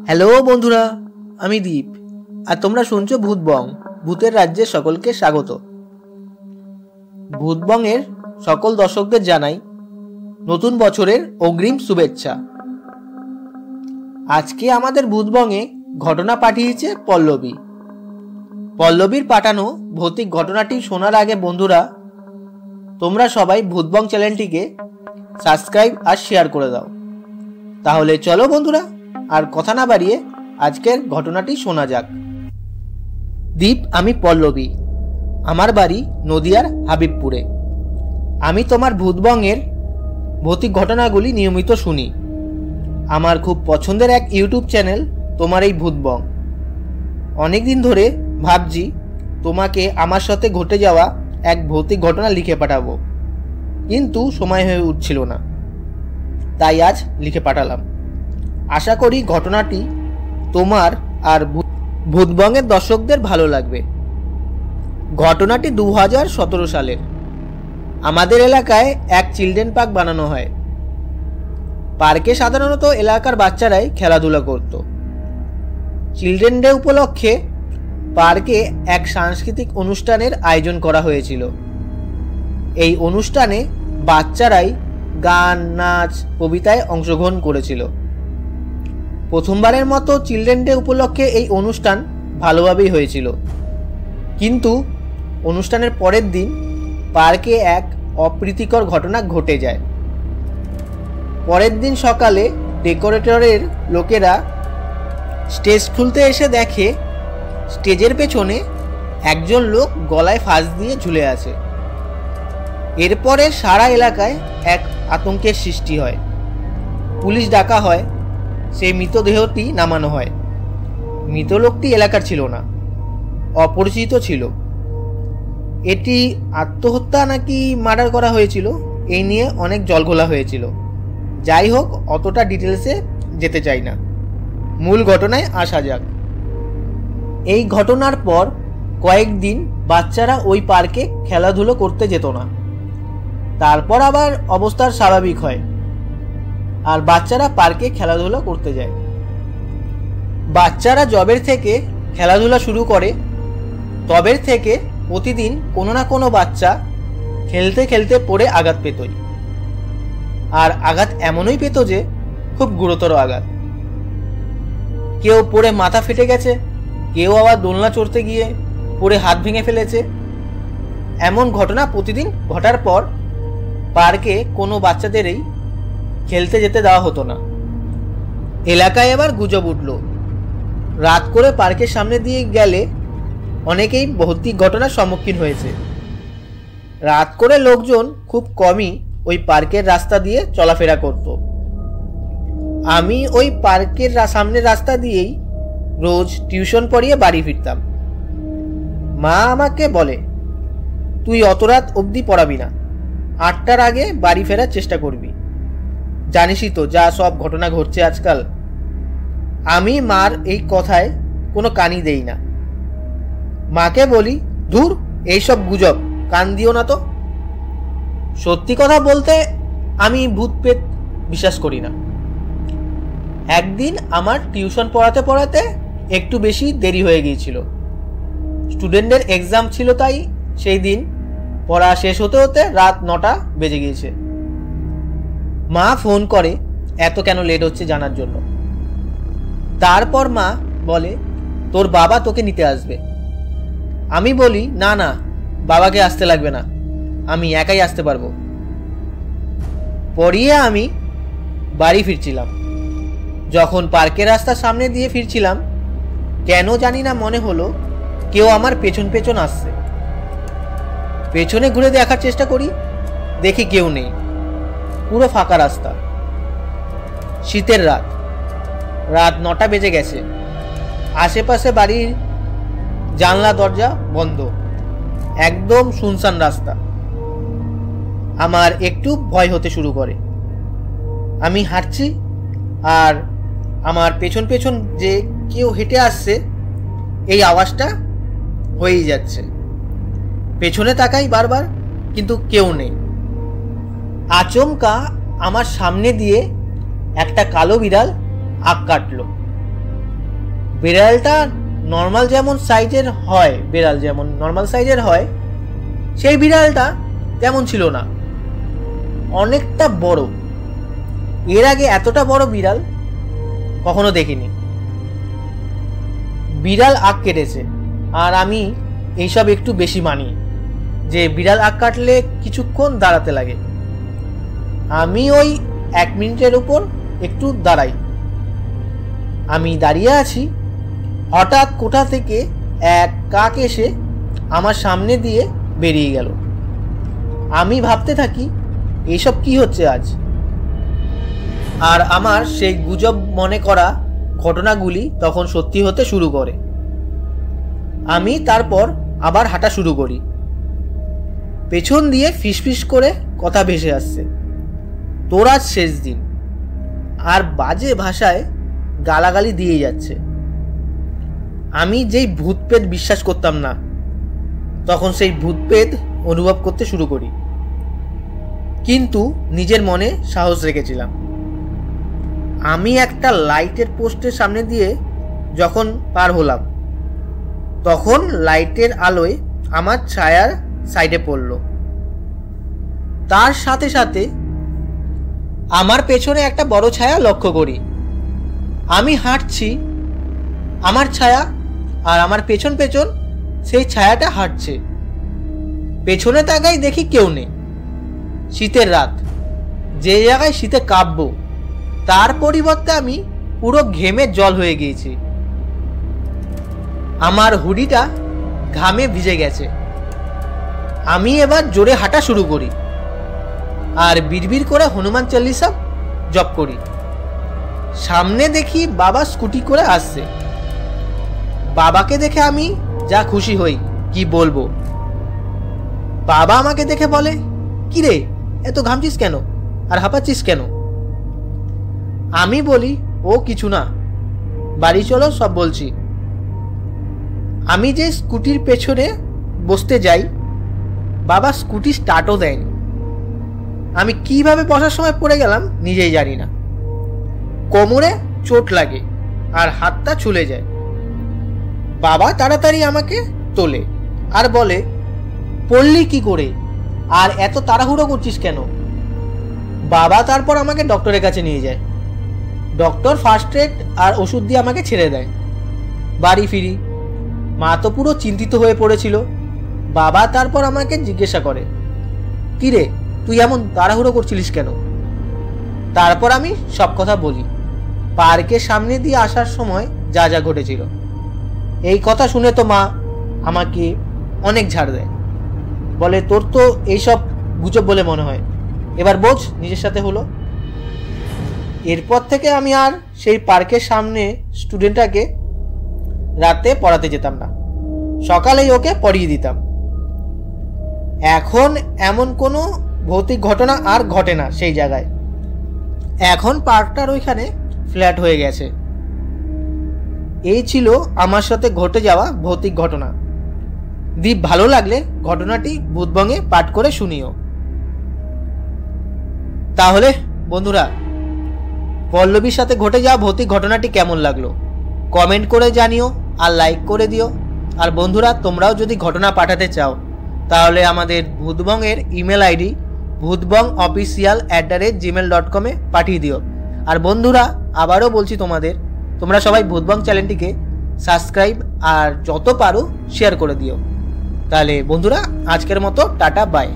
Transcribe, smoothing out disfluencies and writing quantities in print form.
Hello বন্ধুরা, আমি দীপ আর তোমরা শুনছো ভূতবং। ভূতের রাজ্যে সকলকে স্বাগত। ভূতবংয়ের সকল দর্শকদের জানাই নতুন বছরের অগ্রিম শুভেচ্ছা। আজকে আমাদের ভূতবংয়ে ঘটনা পাঠিয়েছে পল্লবী। পল্লবীর পাঠানো ভৌতিক ঘটনাটি শোনার আগে বন্ধুরা, তোমরা সবাই ভূতবং চ্যানেলটিকে সাবস্ক্রাইব আর শেয়ার করে দাও। তাহলে চলো বন্ধুরা, আর কথা না বাড়িয়ে আজকের ঘটনাটি শোনা যাক। দীপ, আমি পল্লবী। আমার বাড়ি নদিয়ার হাবিবপুরে। আমি তোমার ভূতবংয়ের ভৌতিক ঘটনাগুলি নিয়মিত শুনি। আমার খুব পছন্দের এক ইউটিউব চ্যানেল তোমার এই ভূতবং। অনেক দিন ধরে ভাবছি তোমাকে আমার সাথে ঘটে যাওয়া এক ভৌতিক ঘটনা লিখে পাঠাবো, কিন্তু সময় হয়ে উঠছিল না, তাই আজ লিখে পাঠালাম। আশা করি ঘটনাটি তোমার আর ভূতবংয়ের দর্শকদের ভালো লাগবে। ঘটনাটি 2017 সালের। আমাদের এলাকায় এক চিলড্রেন পার্ক বানানো হয়। পার্কে সাধারণত এলাকার বাচ্চারাই খেলাধুলা করত। চিলড্রেন ডে উপলক্ষে পার্কে এক সাংস্কৃতিক অনুষ্ঠানের আয়োজন করা হয়েছিল। এই অনুষ্ঠানে বাচ্চারাই গান, নাচ, কবিতায় অংশগ্রহণ করেছিল। প্রথমবারের মতো চিলড্রেন ডে উপলক্ষে এই অনুষ্ঠান ভালোভাবেই হয়েছিল, কিন্তু অনুষ্ঠানের পরের দিন পার্কে এক অপ্রীতিকর ঘটনা ঘটে যায়। পরের দিন সকালে ডেকোরেটরের লোকেরা স্টেজ খুলতে এসে দেখে স্টেজের পেছনে একজন লোক গলায় ফাঁস দিয়ে ঝুলে আছে। এরপরে সারা এলাকায় এক আতঙ্কের সৃষ্টি হয়। পুলিশ ডাকা হয়, সেই মৃতদেহটি নামানো হয়। মৃত লোকটি এলাকার ছিল না, অপরিচিত ছিল। এটি আত্মহত্যা নাকি মার্ডার করা হয়েছিল, এই নিয়ে অনেক জলঘোলা হয়েছিল। যাই হোক, অতটা ডিটেলসে যেতে চাই না, মূল ঘটনায় আসা যাক। এই ঘটনার পর কয়েকদিন বাচ্চারা ওই পার্কে খেলাধুলো করতে যেত না। তারপর আবার অবস্থা স্বাভাবিক হয় আর বাচ্চারা পার্কে খেলাধুলা করতে যায়। বাচ্চারা যবের থেকে খেলাধুলা শুরু করে, তবের থেকে প্রতিদিন কোনো না কোনো বাচ্চা খেলতে খেলতে পড়ে আঘাত পেতই। আর আঘাত এমনই পেত যে খুব গুরুতর আঘাত। কেউ পড়ে মাথা ফেটে গেছে, কেউ আবার দোলনা চড়তে গিয়ে পড়ে হাত ভেঙে ফেলেছে। এমন ঘটনা প্রতিদিন ঘটার পর পার্কে কোনো বাচ্চাদেরই খেলতে যেতে দেওয়া হতো না। এলাকায় এবার গুজব উঠল, রাত করে পার্কের সামনে দিয়ে গেলে অনেকেই ভৌতিক ঘটনার সম্মুখীন হয়েছে। রাত করে লোকজন খুব কমই ওই পার্কের রাস্তা দিয়ে চলাফেরা করত। আমি ওই পার্কের সামনের রাস্তা দিয়েই রোজ টিউশন পড়িয়ে বাড়ি ফিরতাম। মা আমাকে বলে, তুই অত রাত অবধি পড়াবি না, 8টার আগে বাড়ি ফেরার চেষ্টা করবি। জানিসই তো যা সব ঘটনা ঘটছে আজকাল। আমি মার এই কথায় কোনো কানই দেই না। মাকে বলি, ধুর, এইসব গুজব কান দিও না তো। সত্যি কথা বলতে আমি ভূত পেত বিশ্বাস করি না। একদিন আমার টিউশন পড়াতে পড়াতে একটু বেশি দেরি হয়ে গিয়েছিল। স্টুডেন্টদের এক্সাম ছিল, তাই সেই দিন পড়া শেষ হতে হতে রাত 9টা বেজে গিয়েছে। মা ফোন করে এত কেন লেট হচ্ছে জানার জন্য। তারপর মা বলে, তোর বাবা তোকে নিতে আসবে। আমি বলি, না না, বাবাকে আসতে লাগবে না, আমি একাই আসতে পারবো। পড়িয়ে আমি বাড়ি ফিরছিলাম। যখন পার্কের রাস্তার সামনে দিয়ে ফিরছিলাম, কেন জানি না মনে হলো কেউ আমার পেছন পেছন আসছে। পেছনে ঘুরে দেখার চেষ্টা করি, দেখি কেউ নেই, পুরো ফাঁকা রাস্তা। শীতের রাত, রাত 9টা বেজে গেছে। আশেপাশে বাড়ির জানলা দরজা বন্ধ, একদম শুনশান রাস্তা। আমার একটু ভয় হতে শুরু করে। আমি হাঁটছি আর আমার পেছন পেছন যে কেউ হেঁটে আসছে এই আওয়াজটা হয়েই যাচ্ছে। পেছনে তাকাই বারবার, কিন্তু কেউ নেই। আচমকা আমার সামনে দিয়ে একটা কালো বিড়াল আঁক কাটলো। বিড়ালটা নর্মাল যেমন সাইজের হয়, বিড়াল যেমন নর্মাল সাইজের হয়, সেই বিড়ালটা তেমন ছিল না, অনেকটা বড়। এর আগে এতটা বড় বিড়াল কখনো দেখিনি। বিড়াল আঁক কেটেছে, আর আমি এইসব একটু বেশি মানি যে বিড়াল আঁক কাটলে কিছুক্ষণ দাঁড়াতে লাগে। আমি ওই 1 মিনিটের উপর একটু দাঁড়াই। আমি দাঁড়িয়ে আছি, হঠাৎ কোথা থেকে এক কাক এসে আমার সামনে দিয়ে বেরিয়ে গেল। আমি ভাবতে থাকি এসব কি হচ্ছে আজ। আর আমার সেই গুজব মনে করা ঘটনাগুলি তখন সত্যি হতে শুরু করে। আমি তারপর আবার হাঁটা শুরু করি। পেছন দিয়ে ফিসফিস করে কথা ভেসে আসছে, তোর আজ শেষ দিন, আর বাজে ভাষায় গালাগালি দিয়ে যাচ্ছে। আমি যেই ভূতপ্রেত বিশ্বাস করতাম না, তখন সেই ভূতপ্রেত অনুভব করতে শুরু করি। কিন্তু নিজের মনে সাহস রেখেছিলাম। আমি একটা লাইটের পোস্টের সামনে দিয়ে যখন পার হলাম, তখন লাইটের আলোয় আমার ছায়ার সাইডে পড়ল। তার সাথে সাথে আমার পেছনে একটা বড় ছায়া লক্ষ্য করি। আমি হাঁটছি, আমার ছায়া আর আমার পেছন পেছন সেই ছায়াটা হাঁটছে। পেছনে তাকাই, দেখি কেউ নেই। শীতের রাত, যে জায়গায় শীতে কাঁপবো, তার পরিবর্তে আমি পুরো ঘেমে জল হয়ে গিয়েছি। আমার হুডিটা ঘামে ভিজে গেছে। আমি এবার জোরে হাঁটা শুরু করি আর বিড়বিড় করে হনুমান চল্লিশা জপ করি। সামনে দেখি বাবা স্কুটি করে আসছে। বাবাকে দেখে আমি যা খুশি হই কি বলবো। বাবা আমাকে দেখে বলে, কি রে, এত ঘামছিস কেন আর হাঁপাচ্ছিস কেন? আমি বলি, ও কিছু না, বাড়ি চলো, সব বলছি। আমি যে স্কুটির পেছনে বসতে যাই, বাবা স্কুটি স্টার্টও দেয়নি। আমি কিভাবে বসার সময় পড়ে গেলাম নিজেই জানি না। কোমরে চোট লাগে আর হাতটা ছুলে যায়। বাবা তাড়াতাড়ি আমাকে তোলে আর বলে, পড়লি কি করে আর এত তাড়াহুড়ো করছিস কেন? বাবা তারপর আমাকে ডক্টরের কাছে নিয়ে যায়। ডক্টর ফার্স্ট এড আর ওষুধ দিয়ে আমাকে ছেড়ে দেয়। বাড়ি ফিরি। মা তো পুরো চিন্তিত হয়ে পড়েছিল। বাবা তারপর আমাকে জিজ্ঞাসা করে, কি রে, তুই এমন তাড়াহুড়ো করছিলিস কেন? তারপর আমি সব কথা বলি, পার্কের সামনে দিয়ে আসার সময় যা যা ঘটেছিল। এই কথা শুনে তো মা আমাকে অনেক ঝাড় দেয়, বলে, তোর তো এইসব গুজব বলে মনে হয়, এবার বোঝ নিজের সাথে হলো। এরপর থেকে আমি আর সেই পার্কের সামনে স্টুডেন্টটাকে রাতে পড়াতে যেতাম না, সকালেই ওকে পড়িয়ে দিতাম। এখন এমন কোনো ভৌতিক ঘটনা আর ঘটে না সেই জায়গায়। এখন পার্কটার ওইখানে ফ্ল্যাট হয়ে গেছে। এই ছিল আমার সাথে ঘটে যাওয়া ভৌতিক ঘটনা। দীপ ভালো লাগলে ঘটনাটি ভূতবঙ্গে পাঠ করে শুনিও। তাহলে বন্ধুরা, পল্লবীর সাথে ঘটে যাওয়া ভৌতিক ঘটনাটি কেমন লাগলো কমেন্ট করে জানিও আর লাইক করে দিও। আর বন্ধুরা, তোমরাও যদি ঘটনা পাঠাতে চাও তাহলে আমাদের ভূতবঙ্গের ইমেল আইডি bhutbongofficial@gmail.com পাঠিয়ে দিও। আর বন্ধুরা, আবারও বলছি তোমরা সবাই ভূতবঙ্গ চ্যানেলটিকে সাবস্ক্রাইব আর যত পারো শেয়ার করে দিও। তাহলে বন্ধুরা, আজকের মতো টাটা, বাই।